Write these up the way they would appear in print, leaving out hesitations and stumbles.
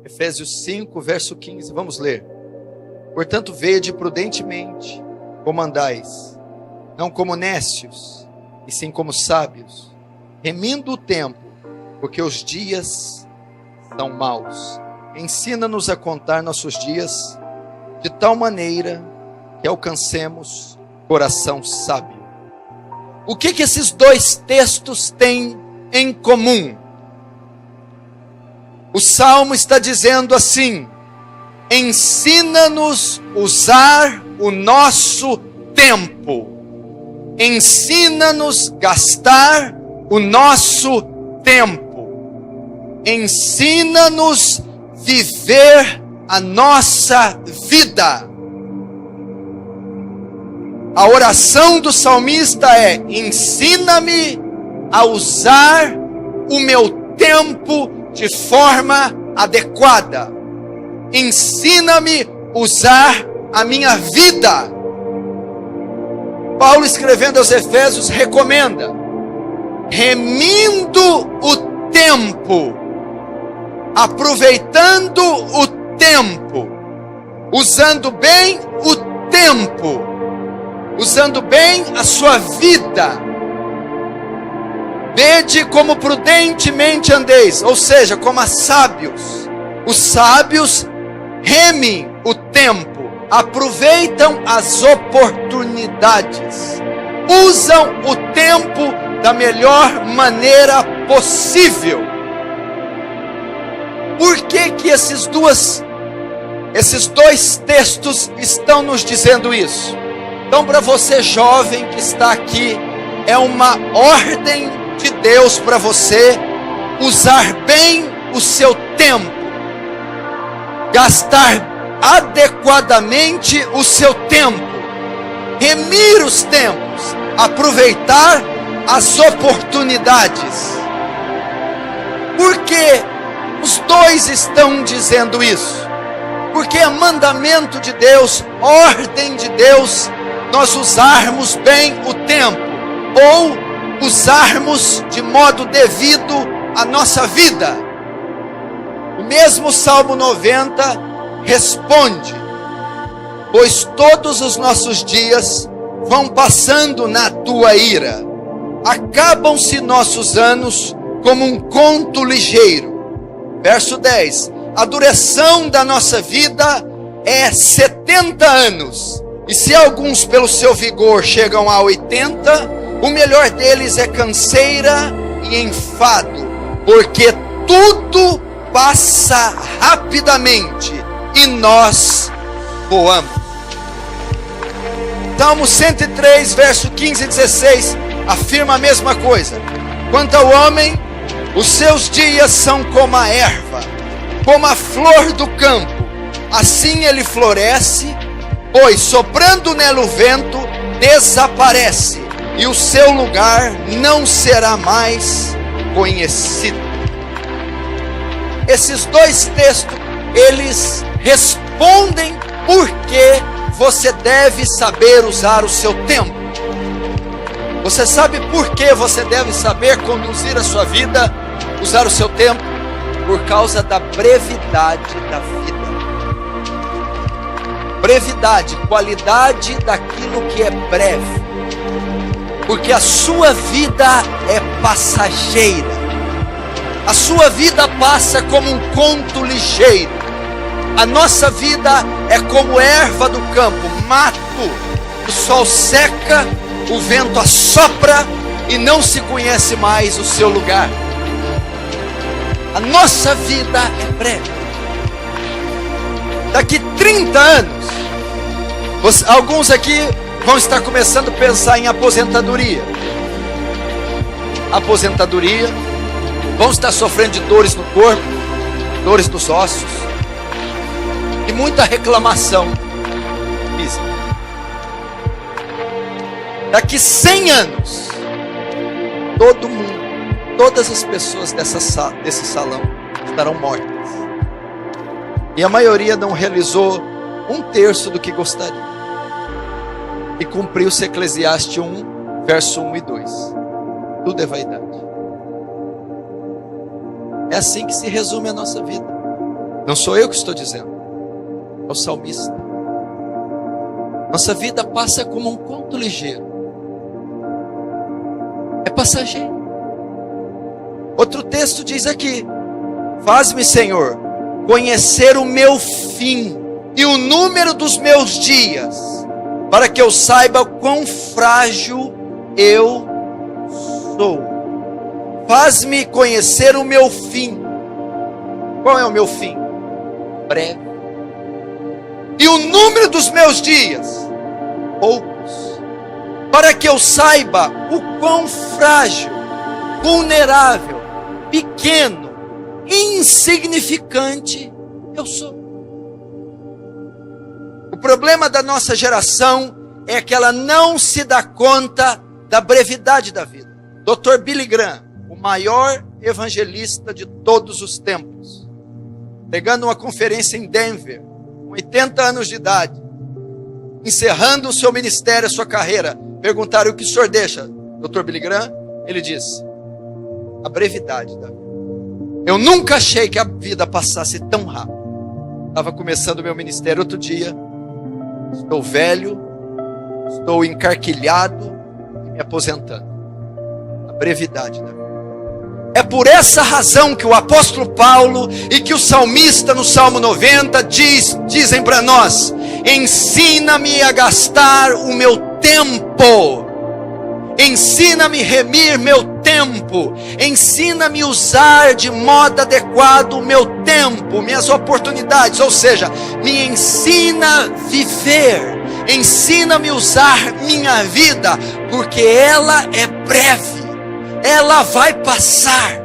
Efésios 5, verso 15, vamos ler. Portanto, vede prudentemente como andais, não como nécios, e sim como sábios, remindo o tempo, porque os dias são maus. Ensina-nos a contar nossos dias de tal maneira que alcancemos coração sábio. O que esses dois textos têm em comum? O Salmo está dizendo assim: ensina-nos a usar o nosso tempo. Ensina-nos a gastar o nosso tempo. Ensina-nos a viver a nossa vida. A oração do salmista é: ensina-me a usar o meu tempo de forma adequada. Ensina-me a usar a minha vida. Paulo, escrevendo aos Efésios, recomenda: remindo o tempo, aproveitando o tempo, usando bem o tempo, usando bem a sua vida. Vede como prudentemente andeis, ou seja, como a sábios. Os sábios remem o tempo, aproveitam as oportunidades, usam o tempo da melhor maneira possível. Por que esses dois textos estão nos dizendo isso? Então, para você jovem que está aqui, é uma ordem de Deus para você usar bem o seu tempo, gastar adequadamente o seu tempo, remir os tempos, aproveitar as oportunidades. Por que os dois estão dizendo isso? Porque é mandamento de Deus, ordem de Deus, nós usarmos bem o tempo, ou usarmos de modo devido a nossa vida. O mesmo Salmo 90 responde: pois todos os nossos dias vão passando na tua ira, acabam-se nossos anos como um conto ligeiro. Verso 10: a duração da nossa vida é 70 anos, e se alguns pelo seu vigor chegam a 80, o melhor deles é canseira e enfado, porque tudo passa rapidamente e nós voamos. Salmo 103, verso 15 e 16, afirma a mesma coisa. Quanto ao homem, os seus dias são como a erva, como a flor do campo, assim ele floresce, pois soprando nele o vento, desaparece, e o seu lugar não será mais conhecido. Esses dois textos, eles respondem por que você deve saber usar o seu tempo. Você sabe por que você deve saber conduzir a sua vida, usar o seu tempo? Por causa da brevidade da vida. Brevidade, qualidade daquilo que é breve. Porque a sua vida é passageira. A sua vida passa como um conto ligeiro. A nossa vida é como erva do campo, mato. O sol seca, o vento assopra e não se conhece mais o seu lugar. A nossa vida é breve. Daqui 30 anos, alguns aqui vão estar começando a pensar em aposentadoria. Vão estar sofrendo de dores no corpo, dores nos ossos e muita reclamação física. Daqui 100 anos, todo mundo, todas as pessoas desse salão estarão mortas. E a maioria não realizou 1/3 do que gostaria. E cumpriu-se Eclesiastes 1, verso 1 e 2. Tudo é vaidade. É assim que se resume a nossa vida. Não sou eu que estou dizendo, é o salmista. Nossa vida passa como um conto ligeiro, é passageiro. Outro texto diz aqui: faz-me, Senhor, conhecer o meu fim e o número dos meus dias, para que eu saiba quão frágil eu sou. Faz-me conhecer o meu fim. Qual é o meu fim? Breve. E o número dos meus dias? Poucos. Para que eu saiba o quão frágil, vulnerável, pequeno, insignificante eu sou. O problema da nossa geração é que ela não se dá conta da brevidade da vida. Dr. Billy Graham, o maior evangelista de todos os tempos, pegando uma conferência em Denver, com 80 anos de idade, encerrando o seu ministério, a sua carreira, perguntaram: o que o senhor deixa, Dr. Billy Graham? Ele disse: a brevidade da vida. Eu nunca achei que a vida passasse tão rápido. Estava começando o meu ministério outro dia, estou velho, estou encarquilhado e me aposentando. A brevidade da vida. É por essa razão que o apóstolo Paulo e que o salmista no Salmo 90 dizem para nós: ensina-me a gastar o meu tempo, ensina-me a remir meu tempo, ensina-me a usar de modo adequado o meu tempo, minhas oportunidades, ou seja, me ensina a viver, ensina-me a usar minha vida, porque ela é breve, ela vai passar,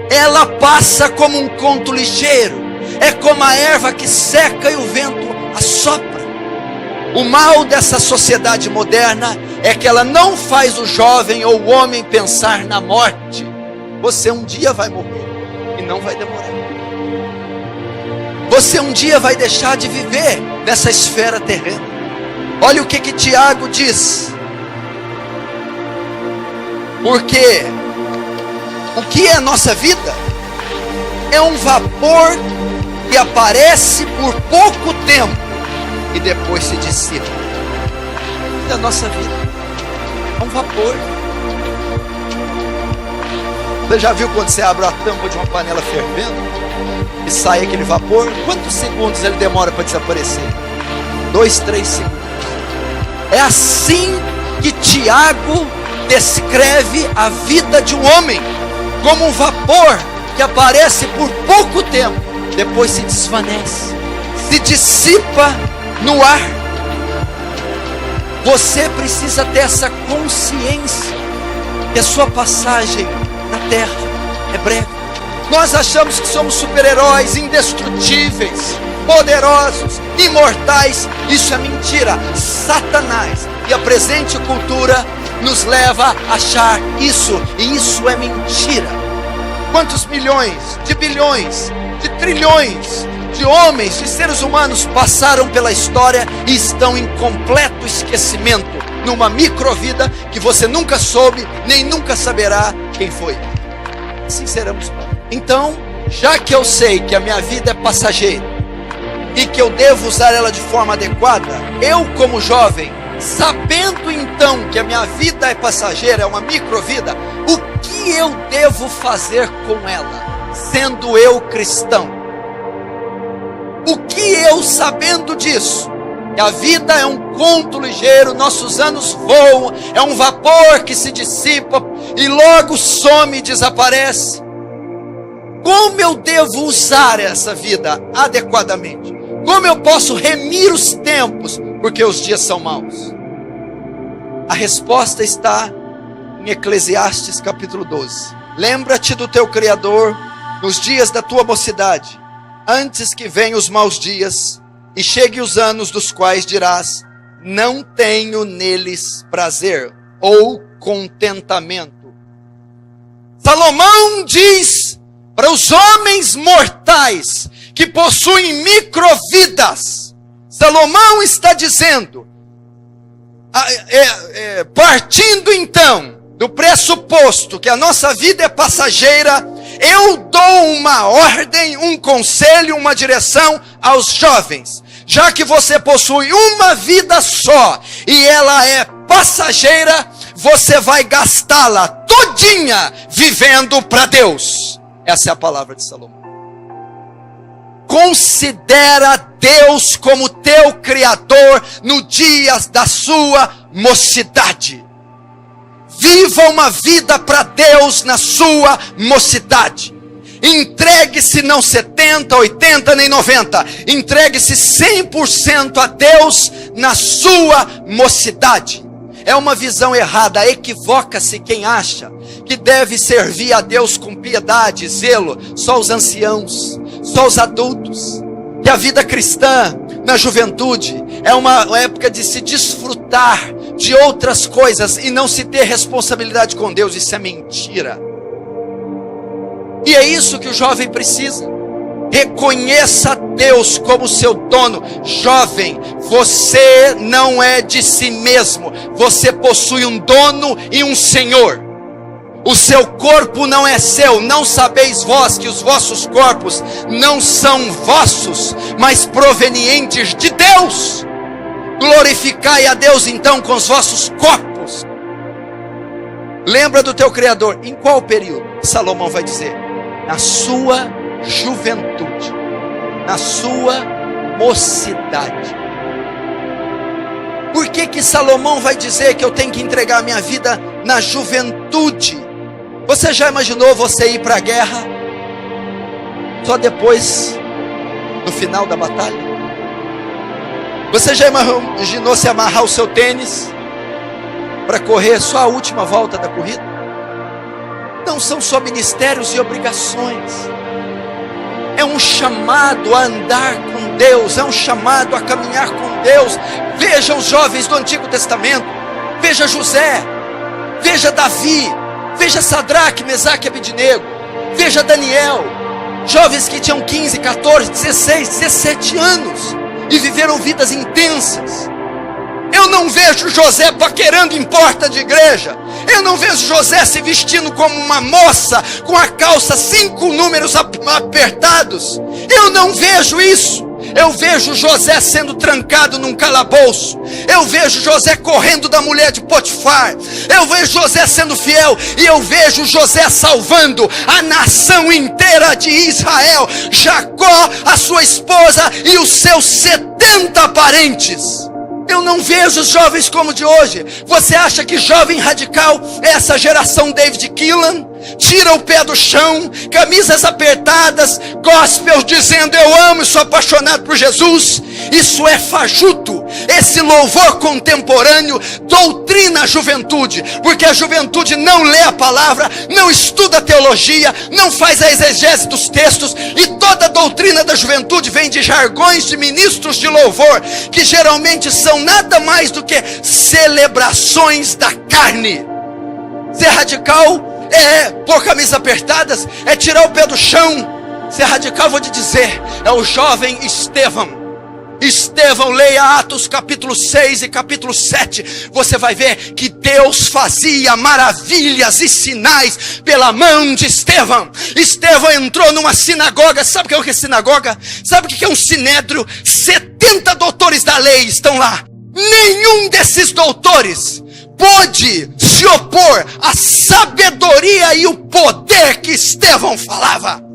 ela passa como um conto ligeiro, é como a erva que seca e o vento assopra. O mal dessa sociedade moderna é que ela não faz o jovem ou o homem pensar na morte. Você um dia vai morrer e não vai demorar. Você um dia vai deixar de viver nessa esfera terrena. Olha o que Tiago diz. Porque o que é a nossa vida? É um vapor que aparece por pouco tempo e depois se dissipa. Da nossa vida é um vapor. Você já viu quando você abre a tampa de uma panela fervendo e sai aquele vapor? Quantos segundos ele demora para desaparecer? 2, 3 segundos. É assim que Tiago descreve a vida de um homem, como um vapor que aparece por pouco tempo, depois se desvanece, se dissipa no ar. Você precisa ter essa consciência que a sua passagem na terra é breve. Nós achamos que somos super-heróis, indestrutíveis, poderosos, imortais. Isso é mentira. Satanás e a presente cultura nos leva a achar isso, e isso é mentira. Quantos milhões, de bilhões, de trilhões de homens, de seres humanos passaram pela história e estão em completo esquecimento, numa microvida que você nunca soube, nem nunca saberá quem foi. Sinceramos. Então, já que eu sei que a minha vida é passageira e que eu devo usar ela de forma adequada, eu como jovem, sabendo então que a minha vida é passageira, é uma microvida, o que eu devo fazer com ela, sendo eu cristão? O que eu, sabendo disso, que a vida é um conto ligeiro, nossos anos voam, é um vapor que se dissipa e logo some e desaparece, como eu devo usar essa vida adequadamente? Como eu posso remir os tempos, porque os dias são maus? A resposta está em Eclesiastes capítulo 12. Lembra-te do teu Criador nos dias da tua mocidade, antes que venham os maus dias e chegue os anos dos quais dirás: não tenho neles prazer ou contentamento. Salomão diz para os homens mortais que possuem microvidas, Salomão está dizendo, partindo então do pressuposto que a nossa vida é passageira, eu dou uma ordem, um conselho, uma direção aos jovens. Já que você possui uma vida só e ela é passageira, você vai gastá-la todinha vivendo para Deus. Essa é a palavra de Salomão. Considera Deus como teu Criador no dia da sua mocidade. Viva uma vida para Deus na sua mocidade. Entregue-se não 70, 80, nem 90. Entregue-se 100% a Deus na sua mocidade. É uma visão errada, equivoca-se quem acha que deve servir a Deus com piedade, zelo, só os anciãos, só os adultos. Que a vida cristã na juventude é uma época de se desfrutar de outras coisas e não se ter responsabilidade com Deus. Isso é mentira. E é isso que o jovem precisa. Reconheça Deus como seu dono. Jovem, você não é de si mesmo. Você possui um dono e um Senhor. O seu corpo não é seu. Não sabeis vós que os vossos corpos não são vossos, mas provenientes de Deus. Glorificai a Deus então com os vossos corpos. Lembra do teu Criador. Em qual período? Salomão vai dizer: na sua juventude, na sua mocidade. Por que Salomão vai dizer que eu tenho que entregar a minha vida na juventude? Você já imaginou você ir para a guerra só depois, no final da batalha? Você já imaginou se amarrar o seu tênis para correr só a última volta da corrida? Não são só ministérios e obrigações. É um chamado a andar com Deus, é um chamado a caminhar com Deus. Veja os jovens do Antigo Testamento, veja José, veja Davi, veja Sadraque, Mesaque e Abednego, veja Daniel, jovens que tinham 15, 14, 16, 17 anos e viveram vidas intensas. Eu não vejo José paquerando em porta de igreja. Eu não vejo José se vestindo como uma moça com a calça 5 números apertados. Eu não vejo isso. Eu vejo José sendo trancado num calabouço. Eu vejo José correndo da mulher de Potifar. Eu vejo José sendo fiel. E eu vejo José salvando a nação inteira de Israel. Jacó, a sua esposa e os seus 70 parentes. Eu não vejo os jovens como de hoje. Você acha que jovem radical é essa geração David Keelan? Tira o pé do chão, camisas apertadas, gospel dizendo eu amo e sou apaixonado por Jesus. Isso é fajuto. Esse louvor contemporâneo doutrina a juventude, porque a juventude não lê a palavra, não estuda a teologia, não faz a exegese dos textos, e toda a doutrina da juventude vem de jargões de ministros de louvor, que geralmente são nada mais do que celebrações da carne. Ser radical é pôr camisas apertadas, é tirar o pé do chão. Ser radical, vou te dizer, é o jovem Estevão. Estevão, leia Atos capítulo 6 e capítulo 7. Você vai ver que Deus fazia maravilhas e sinais pela mão de Estevão. Estevão entrou numa sinagoga. Sabe o que é sinagoga? Sabe o que é um sinédrio? 70 doutores da lei estão lá. Nenhum desses doutores pôde se opor à sabedoria e o poder que Estevão falava.